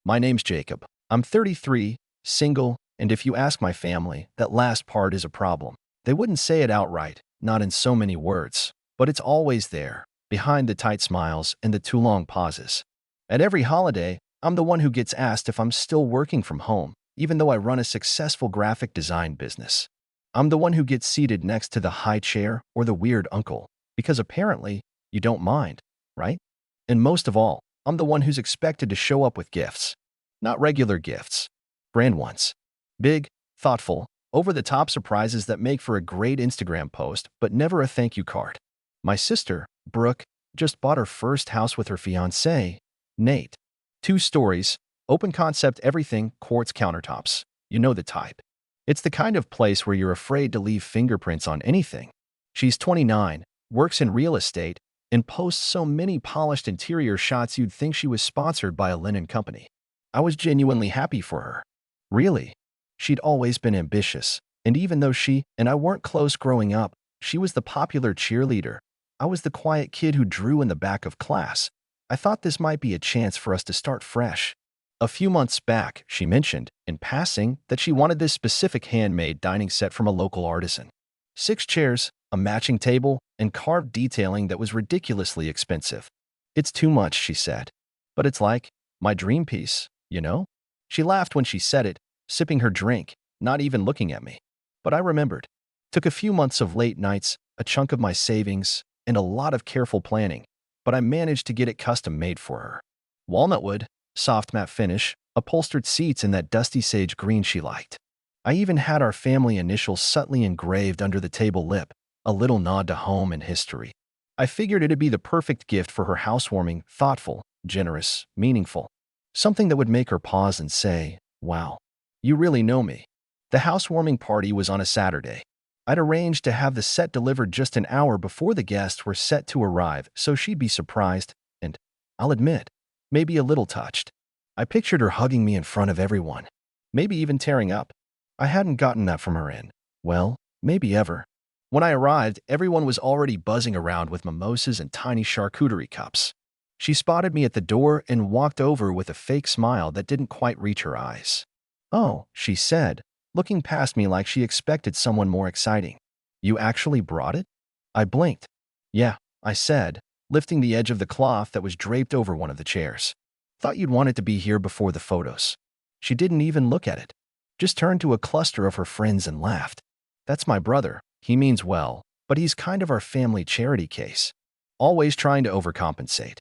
My name's Jacob. I'm 33, single, and if you ask my family, that last part is a problem. They wouldn't say it outright, not in so many words, but it's always there, behind the tight smiles and the too long pauses. At every holiday, I'm the one who gets asked if I'm still working from home, even though I run a successful graphic design business. I'm the one who gets seated next to the high chair or the weird uncle, because apparently, you don't mind, right? And most of all, I'm the one who's expected to show up with gifts. Not regular gifts, brand ones. Big, thoughtful, over-the-top surprises that make for a great Instagram post, but never a thank you card. My sister, Brooke, just bought her first house with her fiancé, Nate. 2 stories, open concept everything, quartz countertops. You know the type. It's the kind of place where you're afraid to leave fingerprints on anything. She's 29, works in real estate, and posts so many polished interior shots you'd think she was sponsored by a linen company. I was genuinely happy for her. Really. She'd always been ambitious, and even though she and I weren't close growing up, she was the popular cheerleader. I was the quiet kid who drew in the back of class. I thought this might be a chance for us to start fresh. A few months back, she mentioned, in passing, that she wanted this specific handmade dining set from a local artisan. 6 chairs, a matching table, and carved detailing that was ridiculously expensive. It's too much, she said. But it's like my dream piece, you know? She laughed when she said it, sipping her drink, not even looking at me. But I remembered. Took a few months of late nights, a chunk of my savings, and a lot of careful planning, but I managed to get it custom made for her. Walnut wood, soft matte finish, upholstered seats in that dusty sage green she liked. I even had our family initials subtly engraved under the table lip, a little nod to home and history. I figured it'd be the perfect gift for her housewarming, thoughtful, generous, meaningful. Something that would make her pause and say, wow, you really know me. The housewarming party was on a Saturday. I'd arranged to have the set delivered just an hour before the guests were set to arrive so she'd be surprised and, I'll admit, maybe a little touched. I pictured her hugging me in front of everyone, maybe even tearing up. I hadn't gotten that from her in, well, maybe ever. When I arrived, everyone was already buzzing around with mimosas and tiny charcuterie cups. She spotted me at the door and walked over with a fake smile that didn't quite reach her eyes. Oh, she said, looking past me like she expected someone more exciting. You actually brought it? I blinked. Yeah, I said, lifting the edge of the cloth that was draped over one of the chairs. Thought you'd want it to be here before the photos. She didn't even look at it. Just turned to a cluster of her friends and laughed. That's my brother. He means well, but he's kind of our family charity case. Always trying to overcompensate.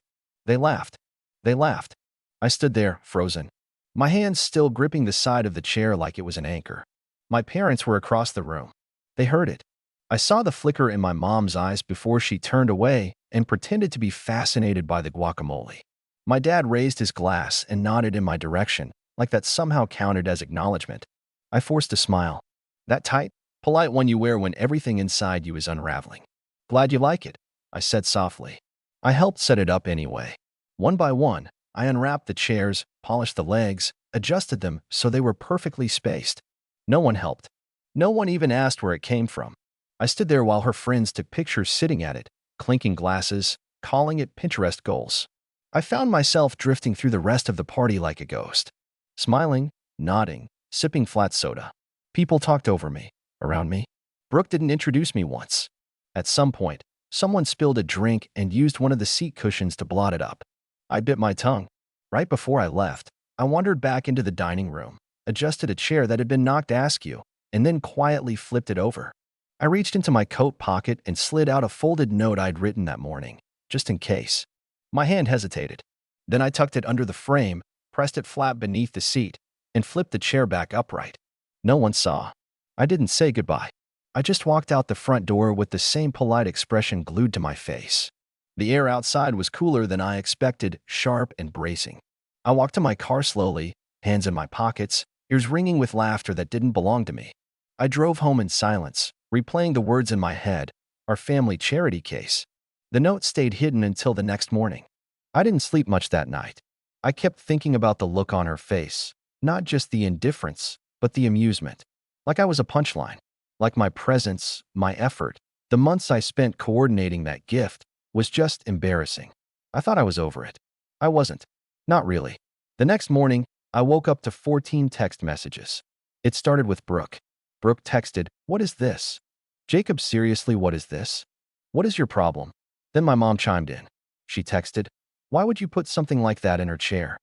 They laughed. They laughed. I stood there, frozen. My hands still gripping the side of the chair like it was an anchor. My parents were across the room. They heard it. I saw the flicker in my mom's eyes before she turned away and pretended to be fascinated by the guacamole. My dad raised his glass and nodded in my direction, like that somehow counted as acknowledgement. I forced a smile. That tight, polite one you wear when everything inside you is unraveling. Glad you like it, I said softly. I helped set it up anyway. One by one, I unwrapped the chairs, polished the legs, adjusted them so they were perfectly spaced. No one helped. No one even asked where it came from. I stood there while her friends took pictures sitting at it, clinking glasses, calling it Pinterest goals. I found myself drifting through the rest of the party like a ghost. Smiling, nodding, sipping flat soda. People talked over me, around me. Brooke didn't introduce me once. At some point, someone spilled a drink and used one of the seat cushions to blot it up. I bit my tongue. Right before I left, I wandered back into the dining room, adjusted a chair that had been knocked askew, and then quietly flipped it over. I reached into my coat pocket and slid out a folded note I'd written that morning, just in case. My hand hesitated. Then I tucked it under the frame, pressed it flat beneath the seat, and flipped the chair back upright. No one saw. I didn't say goodbye. I just walked out the front door with the same polite expression glued to my face. The air outside was cooler than I expected, sharp and bracing. I walked to my car slowly, hands in my pockets, ears ringing with laughter that didn't belong to me. I drove home in silence, replaying the words in my head, our family charity case. The note stayed hidden until the next morning. I didn't sleep much that night. I kept thinking about the look on her face, not just the indifference, but the amusement. Like I was a punchline. Like my presence, my effort, the months I spent coordinating that gift, was just embarrassing. I thought I was over it. I wasn't. Not really. The next morning, I woke up to 14 text messages. It started with Brooke. Brooke texted, "What is this?" Jacob, seriously, what is this? What is your problem? Then my mom chimed in. She texted, "Why would you put something like that in her chair?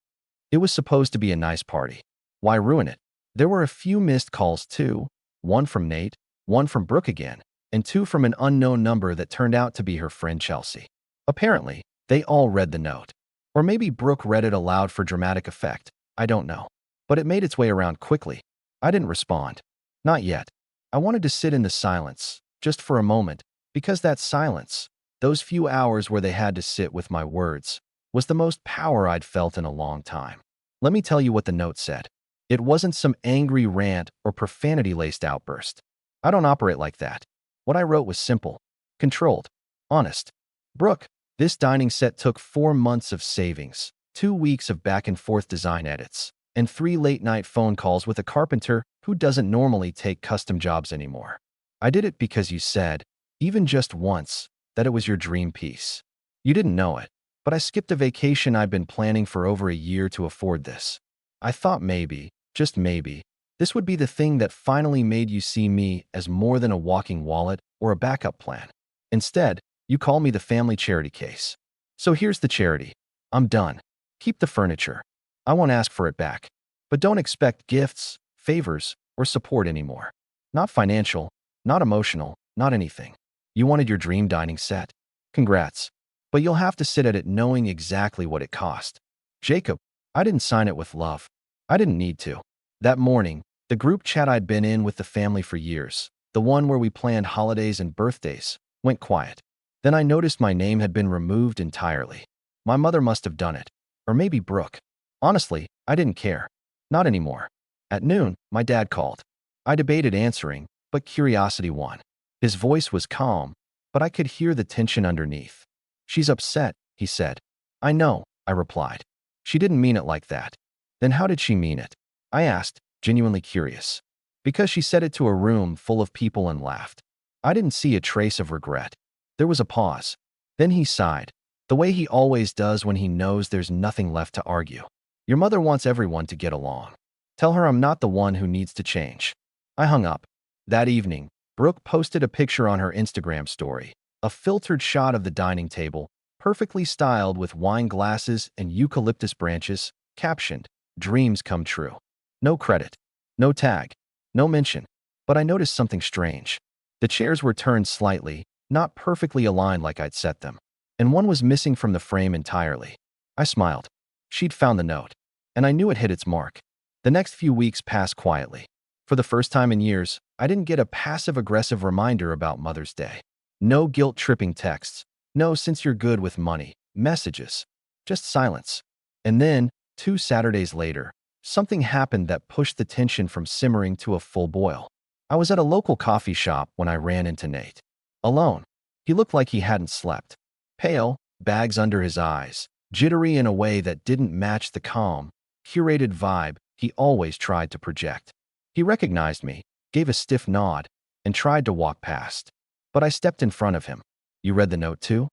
It was supposed to be a nice party. Why ruin it?" There were a few missed calls too, one from Nate, one from Brooke again, and two from an unknown number that turned out to be her friend Chelsea. Apparently, they all read the note. Or maybe Brooke read it aloud for dramatic effect. I don't know. But it made its way around quickly. I didn't respond. Not yet. I wanted to sit in the silence, just for a moment, because that silence, those few hours where they had to sit with my words, was the most power I'd felt in a long time. Let me tell you what the note said. It wasn't some angry rant or profanity-laced outburst. I don't operate like that. What I wrote was simple, controlled, honest. Brooke, this dining set took 4 months of savings, 2 weeks of back-and-forth design edits, and 3 late-night phone calls with a carpenter who doesn't normally take custom jobs anymore. I did it because you said, even just once, that it was your dream piece. You didn't know it, but I skipped a vacation I'd been planning for over a year to afford this. I thought maybe, just maybe, this would be the thing that finally made you see me as more than a walking wallet or a backup plan. Instead, you call me the family charity case. So here's the charity. I'm done. Keep the furniture. I won't ask for it back. But don't expect gifts, favors, or support anymore. Not financial, not emotional, not anything. You wanted your dream dining set? Congrats. But you'll have to sit at it knowing exactly what it cost. Jacob, I didn't sign it with love. I didn't need to. That morning, the group chat I'd been in with the family for years, the one where we planned holidays and birthdays, went quiet. Then I noticed my name had been removed entirely. My mother must have done it. Or maybe Brooke. Honestly, I didn't care. Not anymore. At noon, my dad called. I debated answering, but curiosity won. His voice was calm, but I could hear the tension underneath. "She's upset," he said. "I know," I replied. "She didn't mean it like that." "Then how did she mean it?" I asked, genuinely curious. "Because she said it to a room full of people and laughed." I didn't see a trace of regret. There was a pause. Then he sighed, the way he always does when he knows there's nothing left to argue. "Your mother wants everyone to get along. Tell her I'm not the one who needs to change." I hung up. That evening, Brooke posted a picture on her Instagram story, a filtered shot of the dining table, perfectly styled with wine glasses and eucalyptus branches, captioned, "Dreams come true." No credit, no tag, no mention. But I noticed something strange. The chairs were turned slightly, not perfectly aligned like I'd set them, and one was missing from the frame entirely. I smiled. She'd found the note, and I knew it hit its mark. The next few weeks passed quietly. For the first time in years, I didn't get a passive-aggressive reminder about Mother's Day. No guilt-tripping texts, no "since you're good with money" messages, just silence. And then, 2 Saturdays later, something happened that pushed the tension from simmering to a full boil. I was at a local coffee shop when I ran into Nate. Alone. He looked like he hadn't slept. Pale, bags under his eyes, jittery in a way that didn't match the calm, curated vibe he always tried to project. He recognized me, gave a stiff nod, and tried to walk past. But I stepped in front of him. "You read the note too?"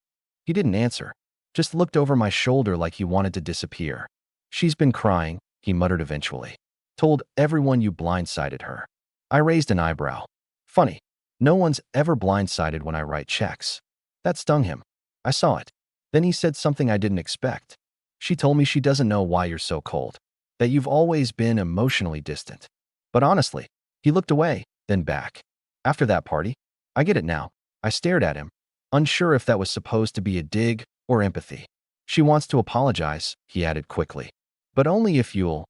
He didn't answer, just looked over my shoulder like he wanted to disappear. "She's been crying," he muttered eventually. "Told everyone you blindsided her." I raised an eyebrow. Funny, no one's ever blindsided when I write checks. That stung him. I saw it. Then he said something I didn't expect. "She told me she doesn't know why you're so cold, that you've always been emotionally distant." But honestly, he looked away, then back. "After that party?" I get it now. I stared at him, unsure if that was supposed to be a dig or empathy. "She wants to apologize," he added quickly. "But only if you'll,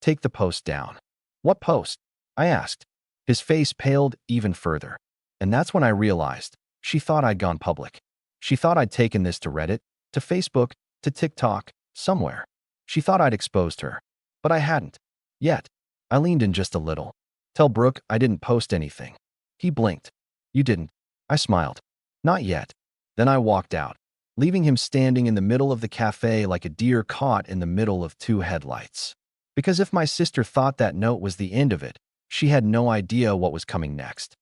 take the post down." "What post?" I asked. His face paled even further. And that's when I realized she thought I'd gone public. She thought I'd taken this to Reddit, to Facebook, to TikTok, somewhere. She thought I'd exposed her. But I hadn't. Yet. I leaned in just a little. "Tell Brooke I didn't post anything." He blinked. "You didn't." I smiled. "Not yet." Then I walked out, leaving him standing in the middle of the cafe like a deer caught in the middle of 2 headlights. Because if my sister thought that note was the end of it, she had no idea what was coming next.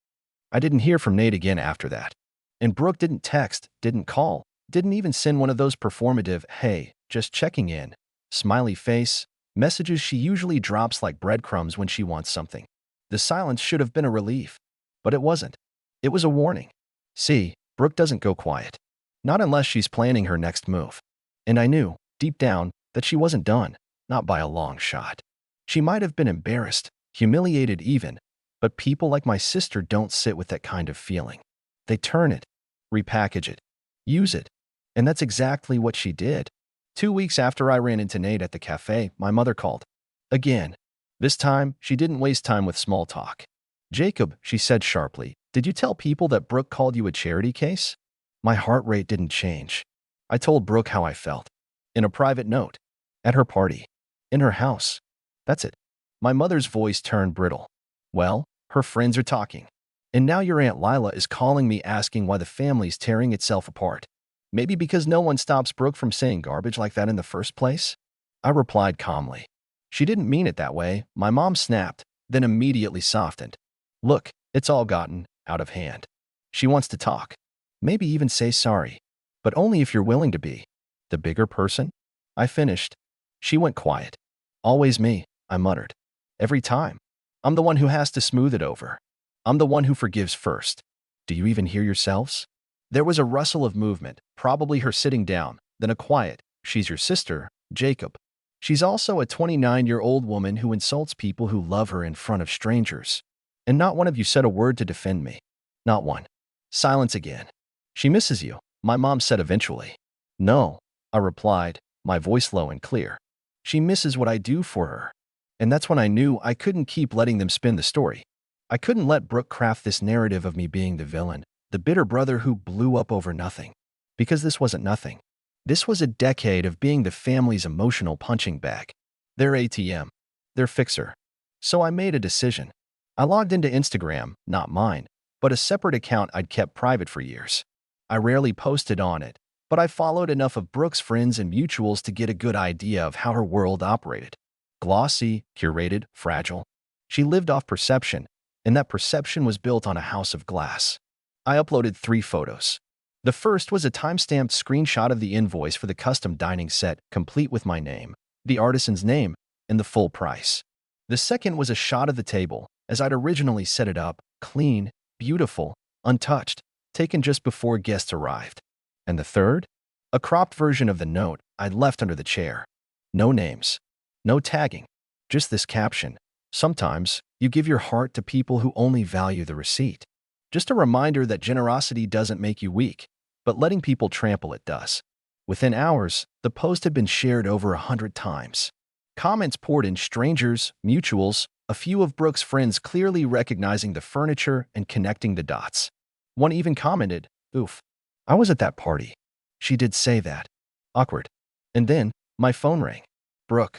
I didn't hear from Nate again after that. And Brooke didn't text, didn't call, didn't even send one of those performative, "Hey, just checking in" smiley face Messages she usually drops like breadcrumbs when she wants something. The silence should have been a relief, but it wasn't. It was a warning. See, Brooke doesn't go quiet. Not unless she's planning her next move. And I knew, deep down, that she wasn't done, not by a long shot. She might have been embarrassed, humiliated even, but people like my sister don't sit with that kind of feeling. They turn it, repackage it, use it. And that's exactly what she did. 2 weeks after I ran into Nate at the cafe, my mother called. Again. This time, she didn't waste time with small talk. Jacob, she said sharply, did you tell people that Brooke called you a charity case? My heart rate didn't change. I told Brooke how I felt. In a private note. At her party. In her house. That's it. My mother's voice turned brittle. Well, her friends are talking. And now your Aunt Lila is calling me asking why the family's tearing itself apart. Maybe because no one stops Brooke from saying garbage like that in the first place? I replied calmly. She didn't mean it that way, my mom snapped, then immediately softened. Look, it's all gotten out of hand. She wants to talk. Maybe even say sorry. But only if you're willing to be the bigger person. I finished. She went quiet. Always me, I muttered. Every time. I'm the one who has to smooth it over. I'm the one who forgives first. Do you even hear yourselves? There was a rustle of movement, probably her sitting down, then a quiet, she's your sister, Jacob. She's also a 29-year-old woman who insults people who love her in front of strangers. And not one of you said a word to defend me. Not one. Silence again. She misses you, my mom said eventually. No, I replied, my voice low and clear. She misses what I do for her. And that's when I knew I couldn't keep letting them spin the story. I couldn't let Brooke craft this narrative of me being the villain, the bitter brother who blew up over nothing. Because this wasn't nothing. This was a decade of being the family's emotional punching bag. Their ATM. Their fixer. So I made a decision. I logged into Instagram, not mine, but a separate account I'd kept private for years. I rarely posted on it, but I followed enough of Brooke's friends and mutuals to get a good idea of how her world operated. Glossy, curated, fragile. She lived off perception, and that perception was built on a house of glass. I uploaded 3 photos. The first was a time-stamped screenshot of the invoice for the custom dining set, complete with my name, the artisan's name, and the full price. The second was a shot of the table, as I'd originally set it up, clean, beautiful, untouched, taken just before guests arrived. And the third? A cropped version of the note I'd left under the chair. No names. No tagging. Just this caption. Sometimes, you give your heart to people who only value the receipt. Just a reminder that generosity doesn't make you weak, but letting people trample it does. Within hours, the post had been shared over 100 times. Comments poured in, strangers, mutuals, a few of Brooke's friends clearly recognizing the furniture and connecting the dots. One even commented, "Oof, I was at that party." She did say that. Awkward. And then, my phone rang. Brooke.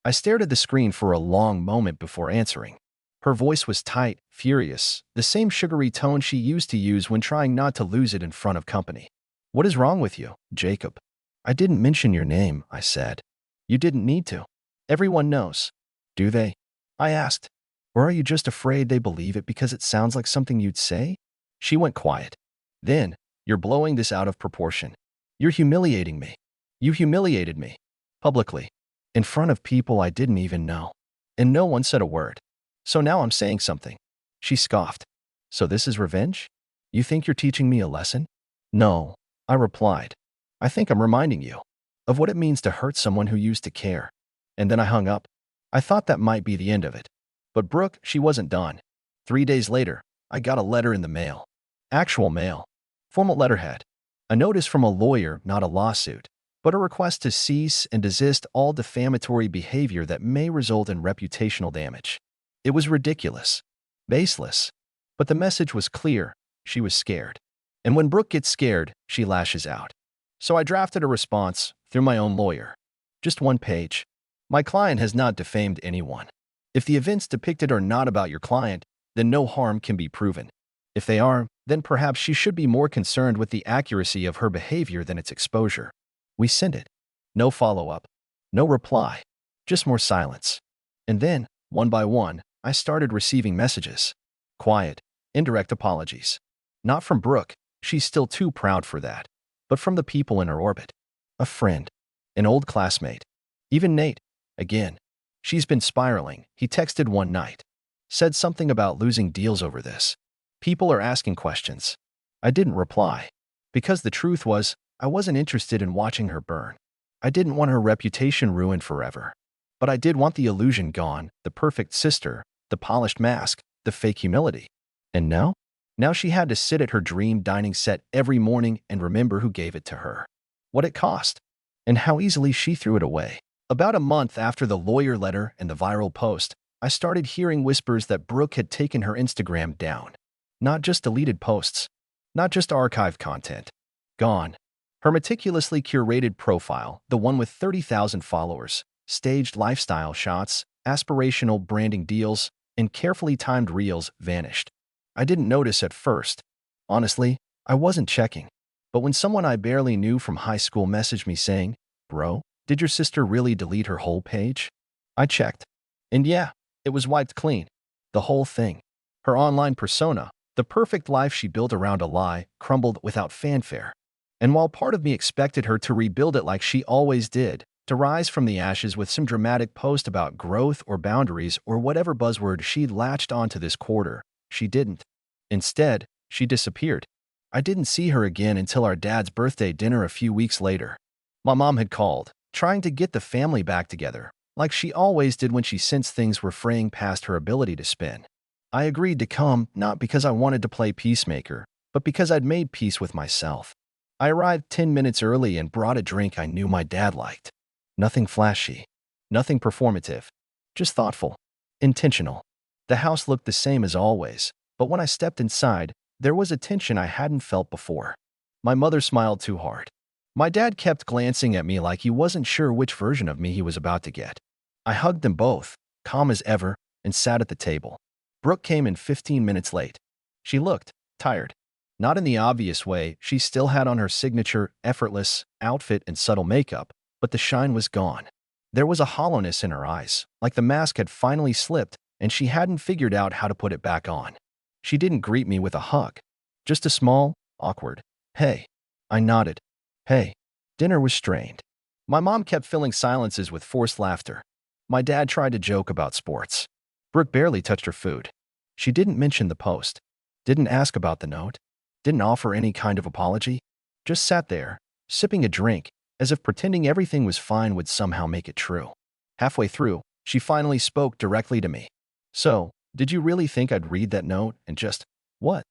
I stared at the screen for a long moment before answering. Her voice was tight, furious, the same sugary tone she used to use when trying not to lose it in front of company. What is wrong with you, Jacob? I didn't mention your name, I said. You didn't need to. Everyone knows. Do they? I asked. Or are you just afraid they believe it because it sounds like something you'd say? She went quiet. Then, you're blowing this out of proportion. You're humiliating me. You humiliated me. Publicly. In front of people I didn't even know. And no one said a word. So now I'm saying something. She scoffed. So this is revenge? You think you're teaching me a lesson? No, I replied. I think I'm reminding you of what it means to hurt someone who used to care. And then I hung up. I thought that might be the end of it. But Brooke, she wasn't done. 3 days later, I got a letter in the mail. Actual mail. Formal letterhead. A notice from a lawyer, not a lawsuit, but a request to cease and desist all defamatory behavior that may result in reputational damage. It was ridiculous. Baseless. But the message was clear. She was scared. And when Brooke gets scared, she lashes out. So I drafted a response through my own lawyer. Just 1 page. My client has not defamed anyone. If the events depicted are not about your client, then no harm can be proven. If they are, then perhaps she should be more concerned with the accuracy of her behavior than its exposure. We sent it. No follow-up. No reply. Just more silence. And then, one by one, I started receiving messages. Quiet, indirect apologies. Not from Brooke, she's still too proud for that, but from the people in her orbit. A friend. An old classmate. Even Nate. Again. She's been spiraling, he texted one night. Said something about losing deals over this. People are asking questions. I didn't reply. Because the truth was, I wasn't interested in watching her burn. I didn't want her reputation ruined forever. But I did want the illusion gone, the perfect sister, the polished mask, the fake humility. And now? Now she had to sit at her dream dining set every morning and remember who gave it to her. What it cost. And how easily she threw it away. About a month after the lawyer letter and the viral post, I started hearing whispers that Brooke had taken her Instagram down. Not just deleted posts. Not just archived content. Gone. Her meticulously curated profile, the one with 30,000 followers, staged lifestyle shots, aspirational branding deals, and carefully timed reels vanished. I didn't notice at first. Honestly, I wasn't checking. But when someone I barely knew from high school messaged me saying, "Bro, did your sister really delete her whole page?" I checked. And yeah, it was wiped clean. The whole thing. Her online persona, the perfect life she built around a lie, crumbled without fanfare. And while part of me expected her to rebuild it like she always did, to rise from the ashes with some dramatic post about growth or boundaries or whatever buzzword she'd latched onto this quarter, she didn't. Instead, she disappeared. I didn't see her again until our dad's birthday dinner a few weeks later. My mom had called, trying to get the family back together, like she always did when she sensed things were fraying past her ability to spin. I agreed to come, not because I wanted to play peacemaker, but because I'd made peace with myself. I arrived 10 minutes early and brought a drink I knew my dad liked. Nothing flashy. Nothing performative. Just thoughtful. Intentional. The house looked the same as always, but when I stepped inside, there was a tension I hadn't felt before. My mother smiled too hard. My dad kept glancing at me like he wasn't sure which version of me he was about to get. I hugged them both, calm as ever, and sat at the table. Brooke came in 15 minutes late. She looked tired. Not in the obvious way, she still had on her signature, effortless outfit and subtle makeup, but the shine was gone. There was a hollowness in her eyes, like the mask had finally slipped and she hadn't figured out how to put it back on. She didn't greet me with a hug. Just a small, awkward, "Hey." I nodded. "Hey." Dinner was strained. My mom kept filling silences with forced laughter. My dad tried to joke about sports. Brooke barely touched her food. She didn't mention the post. Didn't ask about the note. Didn't offer any kind of apology. Just sat there, sipping a drink, as if pretending everything was fine would somehow make it true. Halfway through, she finally spoke directly to me. "So, did you really think I'd read that note and just, what?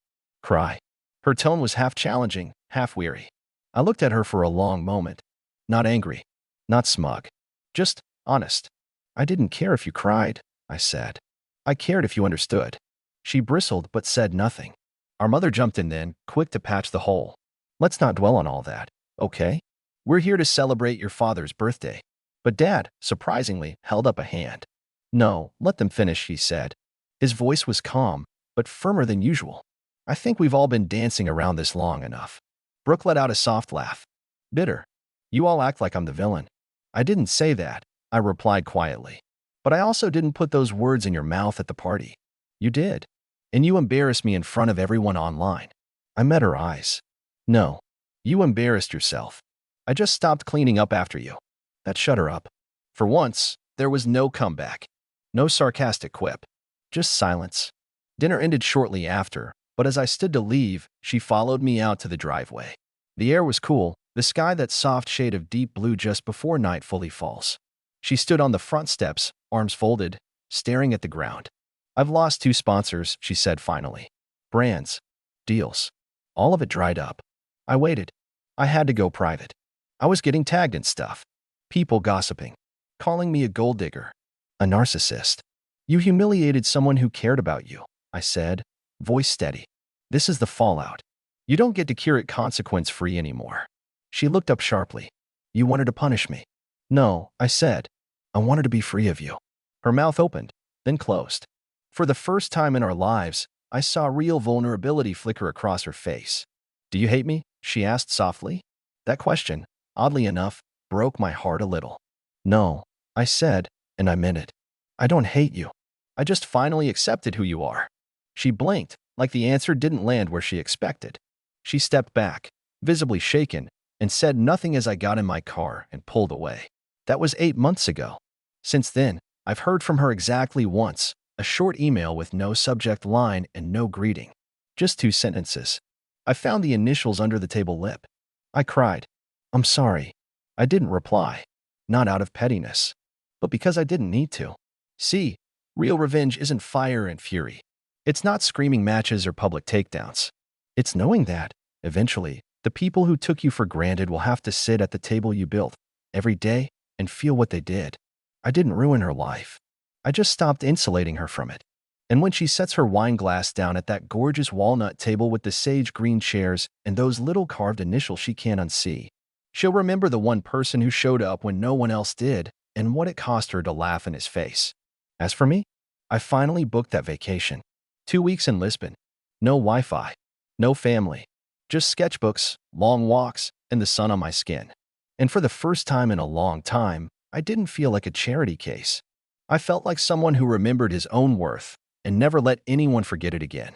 Cry?" Her tone was half challenging, half weary. I looked at her for a long moment. Not angry. Not smug. Just honest. "I didn't care if you cried," I said. "I cared if you understood." She bristled but said nothing. Our mother jumped in then, quick to patch the hole. "Let's not dwell on all that, okay? We're here to celebrate your father's birthday." But Dad, surprisingly, held up a hand. "No, let them finish," he said. His voice was calm, but firmer than usual. "I think we've all been dancing around this long enough." Brooke let out a soft laugh. "Bitter. You all act like I'm the villain." "I didn't say that," I replied quietly. "But I also didn't put those words in your mouth at the party." "You did. And you embarrassed me in front of everyone online." I met her eyes. "No. You embarrassed yourself. I just stopped cleaning up after you." That shut her up. For once, there was no comeback. No sarcastic quip. Just silence. Dinner ended shortly after, but as I stood to leave, she followed me out to the driveway. The air was cool, the sky that soft shade of deep blue just before night fully falls. She stood on the front steps, arms folded, staring at the ground. "I've lost 2 sponsors," she said finally. "Brands. Deals. All of it dried up." I waited. I had to go private. I was getting tagged in stuff. People gossiping. Calling me a gold digger. A narcissist. "You humiliated someone who cared about you," I said, voice steady. "This is the fallout. You don't get to cure it consequence-free anymore." She looked up sharply. "You wanted to punish me." "No," I said. "I wanted to be free of you." Her mouth opened, then closed. For the first time in our lives, I saw real vulnerability flicker across her face. "Do you hate me?" she asked softly. That question, oddly enough, broke my heart a little. "No," I said, and I meant it. "I don't hate you. I just finally accepted who you are." She blinked, like the answer didn't land where she expected. She stepped back, visibly shaken, and said nothing as I got in my car and pulled away. That was 8 months ago. Since then, I've heard from her exactly once, a short email with no subject line and no greeting. Just 2 sentences. I found the initials under the table lip. I cried. I'm sorry. I didn't reply. Not out of pettiness, but because I didn't need to. See, real revenge isn't fire and fury. It's not screaming matches or public takedowns. It's knowing that, eventually, the people who took you for granted will have to sit at the table you built every day and feel what they did. I didn't ruin her life. I just stopped insulating her from it. And when she sets her wine glass down at that gorgeous walnut table with the sage green chairs and those little carved initials she can't unsee, she'll remember the one person who showed up when no one else did and what it cost her to laugh in his face. As for me, I finally booked that vacation. 2 weeks in Lisbon. No Wi-Fi. No family. Just sketchbooks, long walks, and the sun on my skin. And for the first time in a long time, I didn't feel like a charity case. I felt like someone who remembered his own worth and never let anyone forget it again.